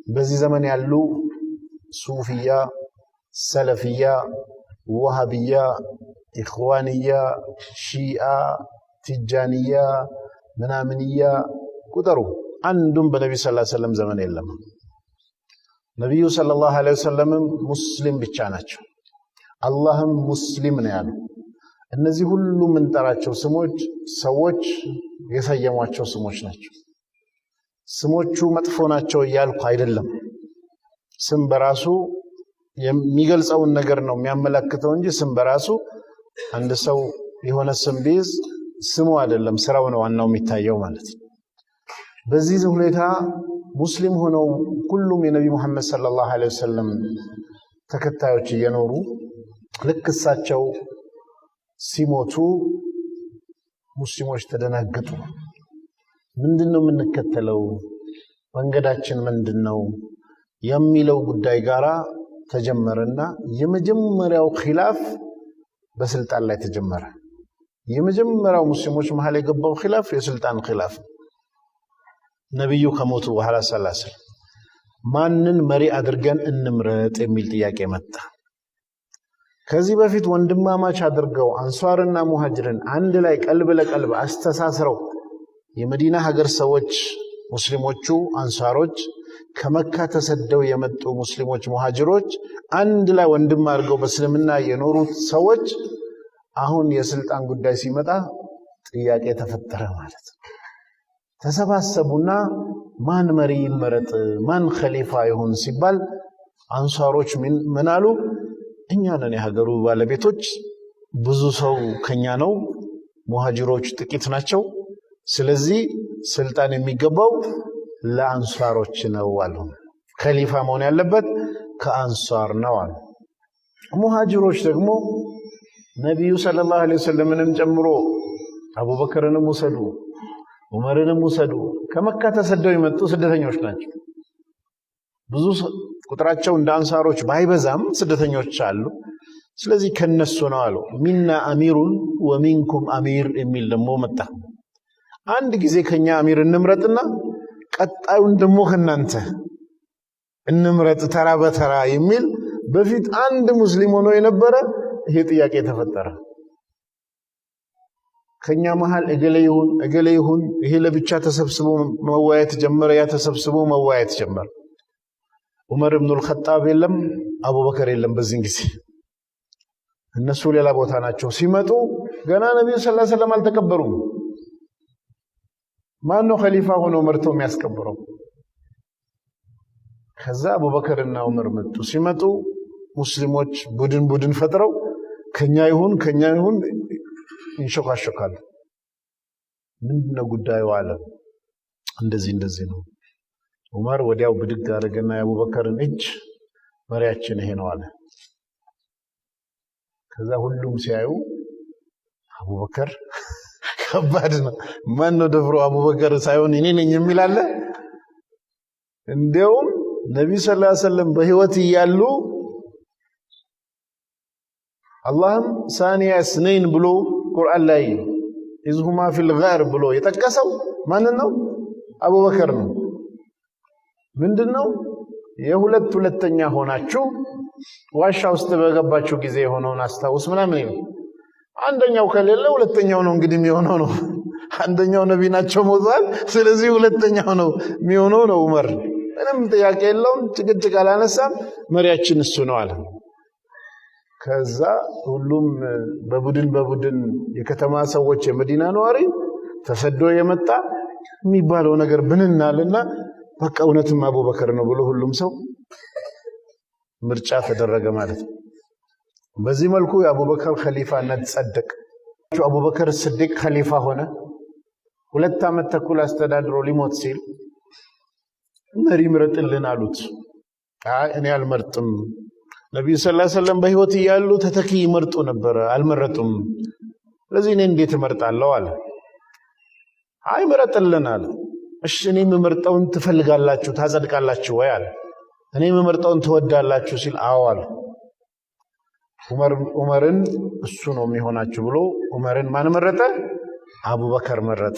በዚህ ዘመን ያሉ ሱፊያ ሰለፊያ ወሃቢያ ኢኽዋንያ ሺአ ቲጃንያ ምናምንያ ቁጥሩ አንዱም በነብዩ ሰለላሁ ዐለይሂ ወሰለም ዘመን የለም ነብዩ ሰለላሁ ዐለይሂ ወሰለም ሙስሊም ብቻ ናቸው አላህም ሙስሊም ነው ያለው እነዚህ ሁሉ ምንጠራቸው ስሞች ሰዎች የሰየሟቸው ስሞች ናቸው ስሞቹ መጥፎ ናቸው ያልኩ አይደለም ስም በራሱ የሚገልጸውን ነገር ነው የሚያመለክተው እንጂ ስም በራሱ አንድ ሰው የሆነ ስም ቢይዝ ስሙ አይደለም ስራው ነው ዋናው የሚታየው ማለት ነው በዚህ ሁኔታ ሙስሊም ሆነው ሁሉም የነብዩ መሐመድ ሰለላሁ ዐለይሂ ወሰለም ተከታዮች እየኖሩ ልክ እሳቸው ሲሞቱ ሙስሊሞች ተደናገጡ ምንድነው የምንከተለው መንገዳችን ምንድነው የሚለው ጉዳይ ጋራ ተጀመረና የመጀመሪያው ኺላፍ በስልጣን ላይ ተጀመረ የመጀመሪያው ሙስሊሞች መሃል የገባው ኺላፍ የስልጣን ኺላፍ ነብዩ ከሞቱ በኋላ ሰላሳ ማንን መሪ አድርገን እንምረጥ የሚል ጥያቄ መጣ ከዚህ በፊት ወንድማማች አድርገው አንሷርና ሙሃጅርን አንድ ላይ ቀልብ ለቀልብ አስተሳስረው የመዲና ሀገር ሰዎች ሙስሊሞቹ አንሷሮች ከመካ ተሰደው የመጡ ሙስሊሞች ሙሃጅሮች አንድ ላይ ወንድም አድርገው በእስልምና የኖሩት ሰዎች አሁን የስልጣን ጉዳይ ሲመጣ ጥያቄ ተፈጠረ ማለት ነው ተሰባሰቡና ማን መሪ ይመረጥ ማን ኸሊፋ ይሁን ሲባል አንሷሮች ምን አሉ እኛ ነን የሀገሩ ባለቤቶች ብዙ ሰው ከኛ ነው ሙሃጅሮች ጥቂት ናቸው ስለዚህ ስልጣን የሚገባው ለአንሷሮች ነው አሉ ኸሊፋ መሆን ያለበት ከአንሷር ነው አሉ ሙሃጅሮች ደግሞ ነብዩ ሰለላሁ ዐለይሂ ወሰለምንም ጨምሮ አቡበከርንም ወሰዱ ዑመርንም ወሰዱ ከመካ ተሰደው የመጡ ስደተኞች ናቸው ብዙ ቁጥራቸው እንደ አንሳሮች ባይበዛም ስደተኞች አሉ ስለዚህ ከነሱ ነው አሉ ሚና አሚሩን ወሚንኩም አሚር የሚል ደሞ መጣ አንድ ጊዜ ከኛ አሚር እንምረጥና ቀጣዩን ደሞ ከናንተ እንምረጥ ተራ በተራ የሚል በፊት አንድ ሙስሊም ሆኖ የነበረ ይሄ ጥያቄ ተፈጠረ ከኛ መሃል እገሌ ይሁን ይሄ ለብቻ ተሰብስቦ መዋየት ጀመረ ያ ተሰብስቦ መዋየት ጀመረ ዑመር ኢብኑ አልኸጣብ የለም አቡበከር የለም በዚህ ጊዜ እነሱ ሌላ ቦታ ናቸው ሲመጡ ገና ነብዩ ሰለላሁ ዐለይሂ ወሰለም አልተከበሩም ማን ነው ኸሊፋ ሆኖ መርቶ የሚያስከብረው ከዛ አቡበከርና ዑመር መጡ ሲመጡ ሙስሊሞች ቡድን ፈጥረው ከኛ ይሁን እንሸካሸካሉ ምንድነው ጉዳዩ አለ እንደዚህ ነው ዑመር ወዲያው ብድግ አደረገና የአቡበከርን እጅ መሪያችን ይሄ ነው አለ ከዛ ሁሉም ሲያዩ አቡበከር ከባድ ነው ማን ነው ደፍሮ አቡበከር ሳይሆን እኔ ነኝ የሚል አለ እንደውም ነብዩ ሰለላሁ ዐለይሂ ወሰለም በህይወት እያሉ አላህም ሳኒያ ስነይን ብሎ ቁርአን ላይ ኢዝሁማ ፊል ጋር ብሎ የጠቀሰው ማን ነው አቡበከር ነው ምንድነው ሁለተኛ ሆናችሁ ዋሻ ውስጥ በገባችሁ ጊዜ የሆነውን አስታውስ ምናምን ነው አንደኛው ከሌለ ሁለተኛው ነው እንግዲህ የሚሆነው ነው አንደኛው ነብይ ናቸው ሞቷል ስለዚህ ሁለተኛው ነው የሚሆነው ነው ዑመር ምንም ጥያቄ የለውም ጭቅጭቅ አላነሳም መሪያችን እሱ ነው አለ ከዛ ሁሉም በቡድን የከተማ ሰዎች የመዲና ነዋሪ ተሰዶ የመጣ የሚባለው ነገር ብንናልና በቃ እውነትም አቡበከር ነው ብሎ ሁሉም ሰው ምርጫ ተደረገ ማለት ነው በዚህ መልኩ የአቡበከር ኸሊፋነት ጸደቀ አቡበከር ስዲቅ ኸሊፋ ሆነ 2 ዓመት ተኩል አስተዳድሮ ሊሞት ሲል መሪ ምረጥልን አሉት እኔ አልመርጥም ነብዩ ሰለላሁ ዐለይሂ ወሰለም በህይወት እያሉ ተተኪ ይመርጡ ነበር አልመረጡም ስለዚህ እኔ እንዴት እመርጣለሁ አለ ምረጥልን አለ እሺ እኔ ምመርጠውን ትፈልጋላችሁ ታጸድቃላችሁ ወይ አለ እኔ ምመርጠውን ትወዳላችሁ ሲል አዎ አለ ዑመርን እሱ ነው የሚሆናችሁ ብሎ ዑመርን ማን መረጠ አቡበከር መረጠ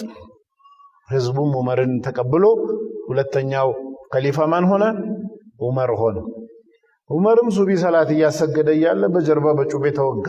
ህዝቡም ዑመርን ተቀብሎ ሁለተኛው ኸሊፋ ማን ሆነ ዑመር ሆነ። ዑመርም ሱቢ ሰላት እያሰገደ እያለ በጀርባ በጩቤ ተወጋ።